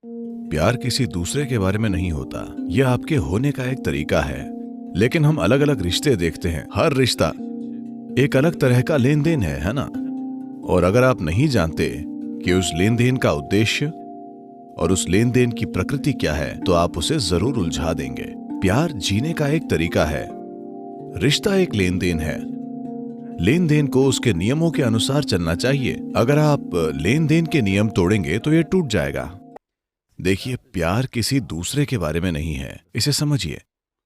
प्यार किसी दूसरे के बारे में नहीं होता, यह आपके होने का एक तरीका है। लेकिन हम अलग अलग रिश्ते देखते हैं। हर रिश्ता एक अलग तरह का लेन देन है ना? और अगर आप नहीं जानते कि उस लेन देन का उद्देश्य और उस लेन देन की प्रकृति क्या है, तो आप उसे जरूर उलझा देंगे। प्यार जीने का एक तरीका है, रिश्ता एक लेन देन है। लेन देन को उसके नियमों के अनुसार चलना चाहिए। अगर आप लेन देन के नियम तोड़ेंगे तो ये टूट जाएगा। देखिए, प्यार किसी दूसरे के बारे में नहीं है, इसे समझिए।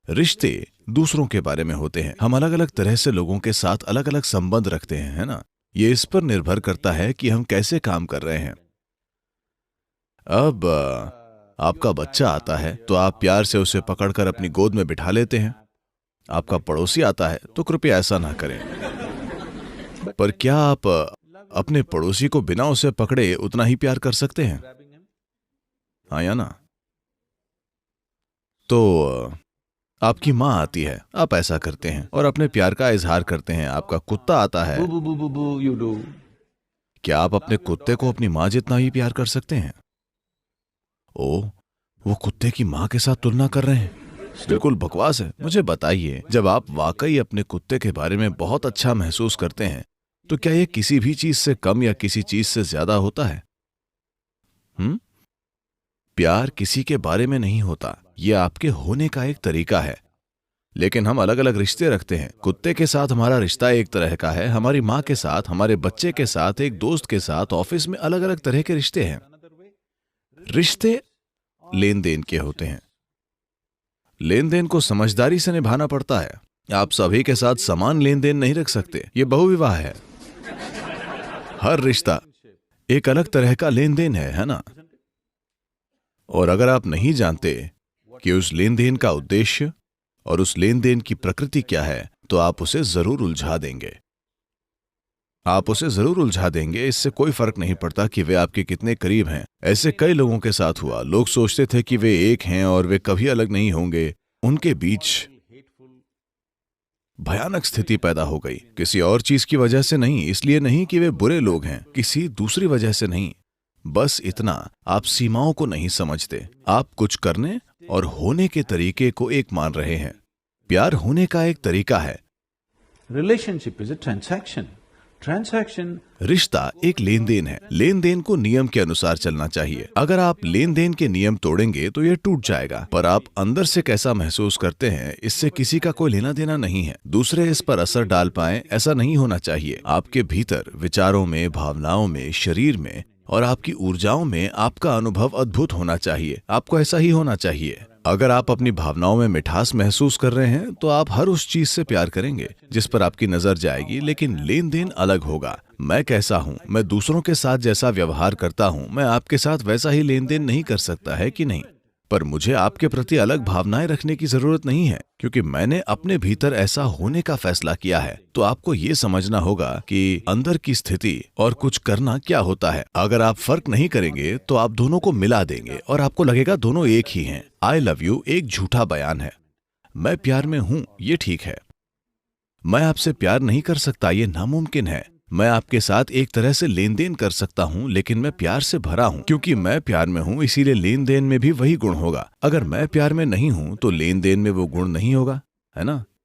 रिश्ते दूसरों के बारे में होते हैं। हम अलग अलग तरह से लोगों के साथ अलग अलग संबंध रखते हैं, है ना? ये इस पर निर्भर करता है कि हम कैसे काम कर रहे हैं। अब आपका बच्चा आता है तो आप प्यार से उसे पकड़कर अपनी गोद में बिठा लेते हैं। आपका पड़ोसी आता है तो कृपया ऐसा ना करें। पर क्या आप अपने पड़ोसी को बिना उसे पकड़े उतना ही प्यार कर सकते हैं? हाँ या ना? तो आपकी माँ आती है, आप ऐसा करते हैं और अपने प्यार का इजहार करते हैं। आपका कुत्ता आता है, क्या आप अपने कुत्ते को अपनी माँ जितना ही प्यार कर सकते हैं? ओ, वो कुत्ते की माँ के साथ तुलना कर रहे हैं। बिल्कुल बकवास है। मुझे बताइए, जब आप वाकई अपने कुत्ते के बारे में बहुत अच्छा महसूस करते हैं, तो क्या यह किसी भी चीज से कम या किसी चीज से ज्यादा होता है? प्यार किसी के बारे में नहीं होता, यह आपके होने का एक तरीका है। लेकिन हम अलग अलग रिश्ते रखते हैं। कुत्ते के साथ हमारा रिश्ता एक तरह का है, हमारी माँ के साथ, हमारे बच्चे के साथ, एक दोस्त के साथ, ऑफिस में अलग अलग तरह के रिश्ते हैं। रिश्ते लेन देन के होते हैं। लेन देन को समझदारी से निभाना पड़ता है। आप सभी के साथ समान लेन देन नहीं रख सकते, यह बहुविवाह है। हर रिश्ता एक अलग तरह का लेन देन है ना? और अगर आप नहीं जानते कि उस लेन देन का उद्देश्य और उस लेन देन की प्रकृति क्या है, तो आप उसे जरूर उलझा देंगे। आप उसे जरूर उलझा देंगे। इससे कोई फर्क नहीं पड़ता कि वे आपके कितने करीब हैं। ऐसे कई लोगों के साथ हुआ। लोग सोचते थे कि वे एक हैं और वे कभी अलग नहीं होंगे। उनके बीच भयानक स्थिति पैदा हो गई, किसी और चीज की वजह से नहीं। इसलिए नहीं कि वे बुरे लोग हैं, किसी दूसरी वजह से नहीं। बस इतना, आप सीमाओं को नहीं समझते। आप कुछ करने और होने के तरीके को एक मान रहे हैं। प्यार होने का एक तरीका है। Relationship is a transaction. रिश्ता एक लेन देन है। लेन देन को नियम के अनुसार चलना चाहिए। अगर आप लेन देन के नियम तोड़ेंगे तो ये टूट जाएगा। पर आप अंदर से कैसा महसूस करते हैं, इससे किसी का कोई लेना देना नहीं है। दूसरे इस पर असर डाल पाए, ऐसा नहीं होना चाहिए। आपके भीतर, विचारों में, भावनाओं में, शरीर में और आपकी ऊर्जाओं में आपका अनुभव अद्भुत होना चाहिए। आपको ऐसा ही होना चाहिए। अगर आप अपनी भावनाओं में मिठास महसूस कर रहे हैं तो आप हर उस चीज से प्यार करेंगे जिस पर आपकी नजर जाएगी। लेकिन लेन देन अलग होगा। मैं कैसा हूं, मैं दूसरों के साथ जैसा व्यवहार करता हूं, मैं आपके साथ वैसा ही लेन देन नहीं कर सकता, है कि नहीं? पर मुझे आपके प्रति अलग भावनाएं रखने की जरूरत नहीं है, क्योंकि मैंने अपने भीतर ऐसा होने का फैसला किया है। तो आपको ये समझना होगा कि अंदर की स्थिति और कुछ करना क्या होता है। अगर आप फर्क नहीं करेंगे तो आप दोनों को मिला देंगे और आपको लगेगा दोनों एक ही हैं। आई लव यू एक झूठा बयान है। मैं प्यार में हूं, ये ठीक है। मैं आपसे प्यार नहीं कर सकता, ये नामुमकिन है। मैं आपके साथ एक तरह से लेन देन कर सकता हूं, लेकिन मैं प्यार से भरा हूं। क्योंकि मैं प्यार में हूं, इसीलिए लेन देन में भी वही गुण होगा। अगर मैं प्यार में नहीं हूं तो लेन देन में वो गुण नहीं होगा, है ना?